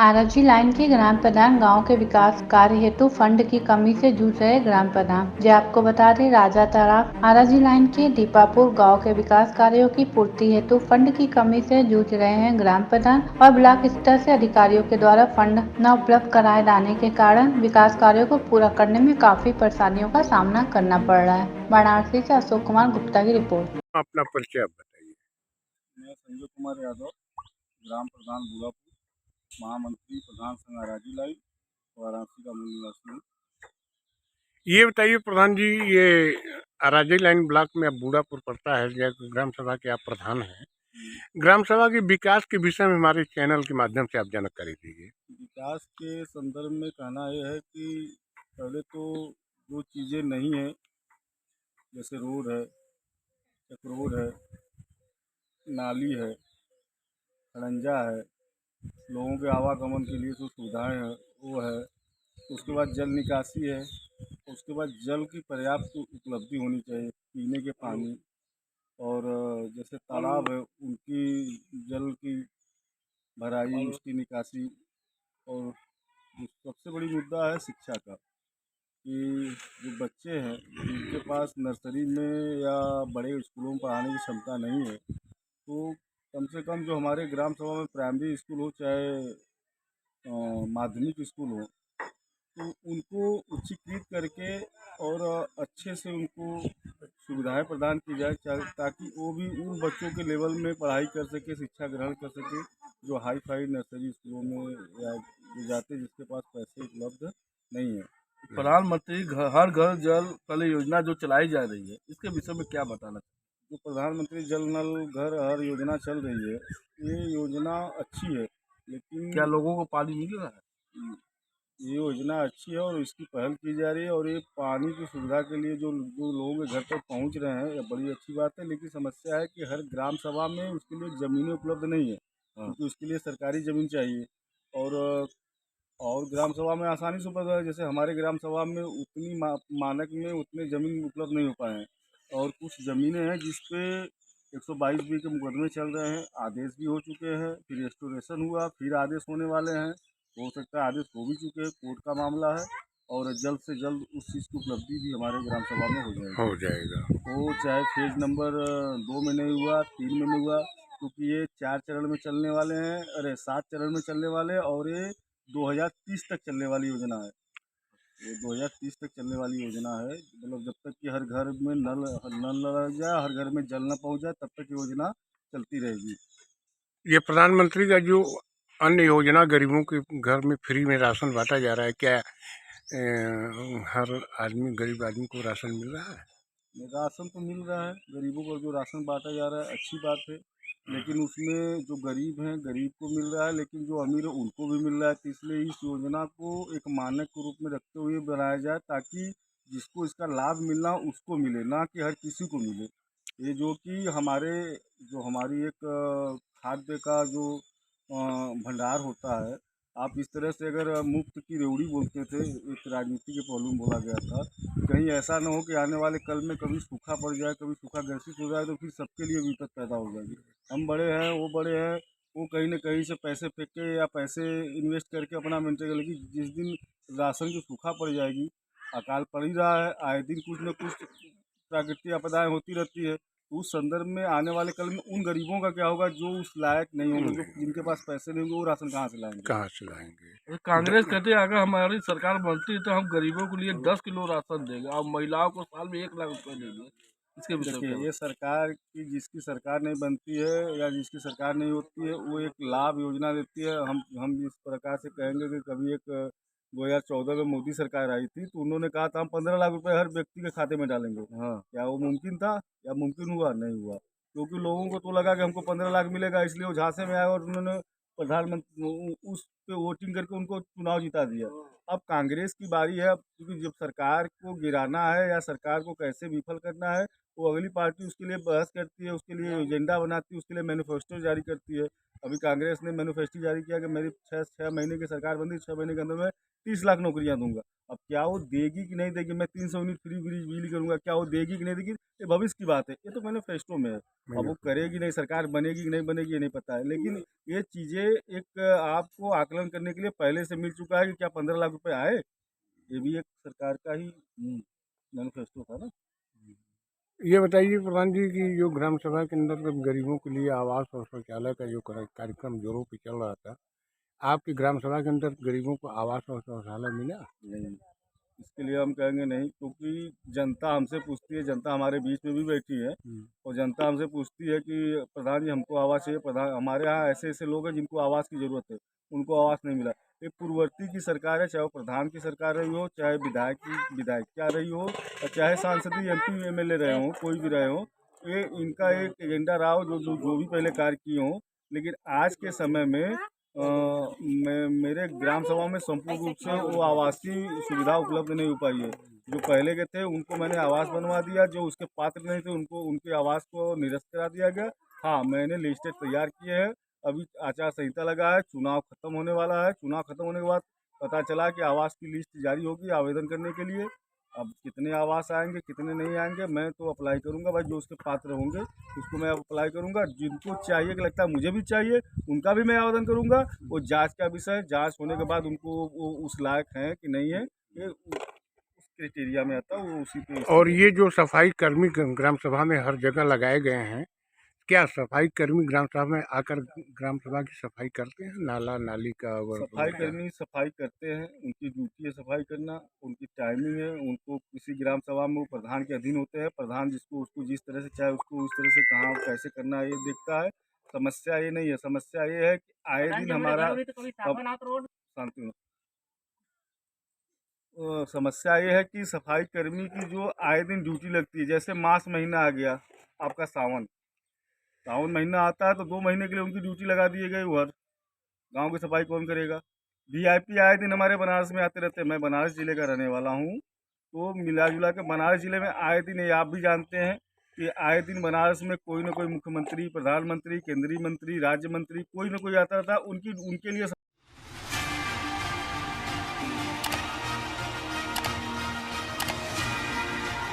RG line के ग्राम प्रधान गांव के विकास कार्य हेतु फंड की कमी से जूझ रहे ग्राम प्रधान। जी आपको बता दें, राजा तालाब आरजी लाइन के दीपापुर गांव के विकास कार्यों की पूर्ति हेतु फंड की कमी से जूझ रहे हैं ग्राम प्रधान और ब्लॉक स्तर से अधिकारियों के द्वारा फंड न उपलब्ध कराए जाने के कारण विकास कार्यों को पूरा करने में काफी परेशानियों का सामना करना पड़ रहा है। वाराणसी से अशोक कुमार गुप्ता की रिपोर्ट। अपना परिचय आप बताइए। मैं संजय कुमार यादव, ग्राम प्रधान बूढ़ापुर, महामंत्री प्रधान संघ आराजी लाई, वाराणसी का मूल निवासी हूँ। ये बताइए प्रधान जी, ये अराजी लाइन ब्लॉक में अब बूढ़ापुर पड़ता है, जैसे ग्राम सभा के आप प्रधान हैं। ग्राम सभा के विकास के विषय में हमारे चैनल के माध्यम से आप जानकारी दीजिए। विकास के संदर्भ में कहना यह है कि पहले तो जो चीज़ें नहीं हैं, जैसे रोड है, एक रोड है, नाली है, खड़ंजा है, लोगों के आवागमन के लिए जो सुविधाएं हैं वो है। उसके बाद जल निकासी है, उसके बाद जल की पर्याप्त उपलब्धि होनी चाहिए, पीने के पानी। और जैसे तालाब है, उनकी जल की भराई, उसकी निकासी। और जो सबसे बड़ी मुद्दा है शिक्षा का, कि जो बच्चे हैं जिनके पास नर्सरी में या बड़े स्कूलों में पढ़ाने की क्षमता नहीं है, तो कम से कम जो हमारे ग्राम सभा में प्राइमरी स्कूल हो चाहे माध्यमिक स्कूल हो, तो उनको उच्चीकृत करके और अच्छे से उनको सुविधाएं प्रदान की जाए, ताकि वो भी उन बच्चों के लेवल में पढ़ाई कर सके, शिक्षा ग्रहण कर सके, जो हाई फाई नर्सरी स्कूलों में या जो जाते जिसके पास पैसे उपलब्ध नहीं है। प्रधानमंत्री हर घर जल नल योजना जो चलाई जा रही है, इसके विषय में क्या बताना चाहिए? जो प्रधानमंत्री जल नल घर हर योजना चल रही है, ये योजना अच्छी है, लेकिन क्या लोगों को पानी मिल रहा है? ये योजना अच्छी है और इसकी पहल की जा रही है, और ये पानी की सुविधा के लिए जो जो लोगों के घर तक पहुंच रहे हैं, ये बड़ी अच्छी बात है। लेकिन समस्या है कि हर ग्राम सभा में उसके लिए ज़मीनें उपलब्ध नहीं है, क्योंकि उसके लिए सरकारी ज़मीन चाहिए। और और ग्राम सभा में आसानी से उपलब्ध है, जैसे हमारे ग्राम सभा में उतनी मानक में उतने ज़मीन उपलब्ध नहीं हो पाए हैं। और कुछ ज़मीनें हैं जिस पे 122 बी के मुकदमे चल रहे हैं, आदेश भी हो चुके हैं, फिर रेस्टोरेशन हुआ, फिर आदेश होने वाले हैं। हो सकता है आदेश हो भी चुके हैं, कोर्ट का मामला है। और जल्द से जल्द उस चीज़ की उपलब्धि भी हमारे ग्राम सभा में हो जाएगी। हो जाएगा। वो चाहे फेज नंबर 2 में नहीं हुआ, 3 में नहीं हुआ, क्योंकि ये 4 चरण में चलने वाले हैं, अरे 7 चरण में चलने वाले हैं, और ये 2030 तक चलने वाली योजना है। ये 2030 तक चलने वाली योजना है, मतलब जब तक कि हर घर में नल नल न लग जाए, हर घर में जल न पहुंच जाए, तब तक योजना चलती रहेगी। ये प्रधानमंत्री का जो अन्य योजना गरीबों के घर में फ्री में राशन बांटा जा रहा है, क्या हर आदमी गरीब आदमी को राशन मिल रहा है? राशन तो मिल रहा है, गरीबों को जो राशन बांटा जा रहा है अच्छी बात है। लेकिन उसमें जो गरीब हैं, गरीब को मिल रहा है, लेकिन जो अमीर है उनको भी मिल रहा है। तो इसलिए इस योजना को एक मानक के रूप में रखते हुए बनाया जाए, ताकि जिसको इसका लाभ मिलना उसको मिले, ना कि हर किसी को मिले। ये जो कि हमारी एक खाद्य का जो भंडार होता है, आप इस तरह से अगर मुफ्त की रेवड़ी बोलते थे, एक राजनीति के पहलू में बोला गया था, कहीं ऐसा ना हो कि आने वाले कल में कभी सूखा पड़ जाए, कभी सूखा ग्रसित हो जाए, तो फिर सबके लिए विपद पैदा हो जाएगी। हम बड़े हैं, वो बड़े हैं, वो कहीं ना कहीं से पैसे फेंक के या पैसे इन्वेस्ट करके अपना मेंटेन कर, लेकिन जिस दिन राशन की सूखा पड़ जाएगी, अकाल पड़ ही रहा है, आए दिन कुछ न कुछ प्राकृतिक आपदाएं होती रहती है, तो उस संदर्भ में आने वाले कल में उन गरीबों का क्या होगा जो उस लायक नहीं होंगे, जो जिनके पास पैसे नहीं होंगे, वो राशन कहाँ से लाएंगे? कहाँ से लाएंगे? कांग्रेस कहते हैं अगर हमारी सरकार बनती है तो हम गरीबों के लिए 10 किलो राशन देंगे और महिलाओं को साल में 1 लाख रुपए देंगे। इसके विषय में देखिए, ये सरकार की जिसकी सरकार नहीं बनती है या जिसकी सरकार नहीं होती है, वो एक लाभ योजना देती है। हम इस प्रकार से कहेंगे कि कभी एक 2014 में मोदी सरकार आई थी, तो उन्होंने कहा था हम 15 लाख रुपए हर व्यक्ति के खाते में डालेंगे। हाँ, क्या वो मुमकिन था या मुमकिन हुआ? नहीं हुआ, क्योंकि लोगों को तो लगा कि हमको 15 लाख मिलेगा, इसलिए वो झांसे में आए और उन्होंने प्रधानमंत्री उस पे वोटिंग करके उनको चुनाव जिता दिया। अब कांग्रेस की बारी है, क्योंकि जब सरकार को गिराना है या सरकार को कैसे विफल करना है, वो अगली पार्टी उसके लिए बहस करती है, उसके लिए एजेंडा बनाती है, उसके लिए मैनिफेस्टो जारी करती है। अभी कांग्रेस ने मैनिफेस्टो जारी किया कि मेरी छः महीने की सरकार बनी, 6 महीने के अंदर मैं 30 लाख नौकरियां दूंगा। अब क्या वो देगी कि नहीं देगी? मैं 300 यूनिट फ्री बिजली करूंगा, क्या वो देगी कि नहीं देगी? ये भविष्य की बात है, ये तो मैनिफेस्टो में है। अब वो करेगी नहीं, सरकार बनेगी कि नहीं बनेगी ये नहीं पता है, लेकिन ये चीज़ें एक आपको आकलन पालन करने के लिए पहले से मिल चुका है कि क्या 15 लाख रुपए आए? ये भी एक सरकार का ही मैनिफेस्टो था ना। ये बताइए प्रधान जी कि जो ग्राम सभा के अंदर जब गरीबों के लिए आवास और शौचालय का जो कार्यक्रम जोरों पे चल रहा था, आपकी ग्राम सभा के अंदर गरीबों को आवास और शौचालय मिला? नहीं, इसके लिए हम कहेंगे नहीं, क्योंकि जनता हमसे पूछती है, जनता हमारे बीच में भी बैठी है और जनता हमसे पूछती है कि प्रधान जी हमको आवास चाहिए। प्रधान, हमारे यहाँ ऐसे ऐसे लोग हैं जिनको आवास की ज़रूरत है, उनको आवास नहीं मिला। ये पूर्ववर्ती की सरकार है, चाहे वो प्रधान की सरकार रही हो, चाहे विधायक क्या रही हो, और चाहे सांसदीय MP MLA रहे हों, कोई भी रहे हों, ये इनका एक एजेंडा रहा हो जो भी पहले कार्य किए हों। लेकिन आज के समय में मेरे ग्राम सभा में संपूर्ण रूप से वो आवासीय सुविधा उपलब्ध नहीं हो पाई है। जो पहले के थे उनको मैंने आवास बनवा दिया, जो उसके पात्र नहीं थे उनको उनके आवास को निरस्त करा दिया गया। हाँ, मैंने लिस्टें तैयार किए हैं। अभी आचार संहिता लगा है, चुनाव खत्म होने वाला है। चुनाव खत्म होने के बाद पता चला कि आवास की लिस्ट जारी होगी आवेदन करने के लिए। अब कितने आवास आएंगे कितने नहीं आएंगे, मैं तो अप्लाई करूंगा भाई, जो उसके पात्र होंगे उसको मैं अप्लाई करूंगा। जिनको चाहिए कि लगता है मुझे भी चाहिए, उनका भी मैं आवेदन करूंगा। वो जांच का विषय, जांच होने के बाद उनको वो उस लायक है कि नहीं है, ये उस क्राइटेरिया में आता है, वो उसी पे। और ये जो सफाई कर्मी ग्राम सभा में हर जगह लगाए गए हैं, क्या सफाई कर्मी ग्राम सभा में आकर ग्राम सभा की सफाई करते हैं? नाला नाली का सफाई कर्मी सफाई करते हैं, उनकी ड्यूटी है सफाई करना, उनकी टाइमिंग है। उनको किसी ग्राम सभा में वो प्रधान के अधीन होते हैं। प्रधान जिसको उसको जिस तरह से चाहे उसको उस तरह से कहाँ कैसे करना है ये देखता है। समस्या ये नहीं है, समस्या ये है कि आए दिन हमारा शांति में समस्या ये है कि सफाई कर्मी की जो आए दिन ड्यूटी लगती है, जैसे मास महीना आ गया आपका सावन महीना आता है तो 2 महीने के लिए उनकी ड्यूटी लगा दी गई। उधर गांव की सफाई कौन करेगा? VIP आए दिन हमारे बनारस में आते रहते हैं। मैं बनारस जिले का रहने वाला हूँ, तो मिला जुला के बनारस जिले में आए दिन, ये आप भी जानते हैं कि आए दिन बनारस में कोई ना कोई मुख्यमंत्री, प्रधानमंत्री, केंद्रीय मंत्री, राज्य मंत्री, कोई ना कोई आता रहता है। उनके लिए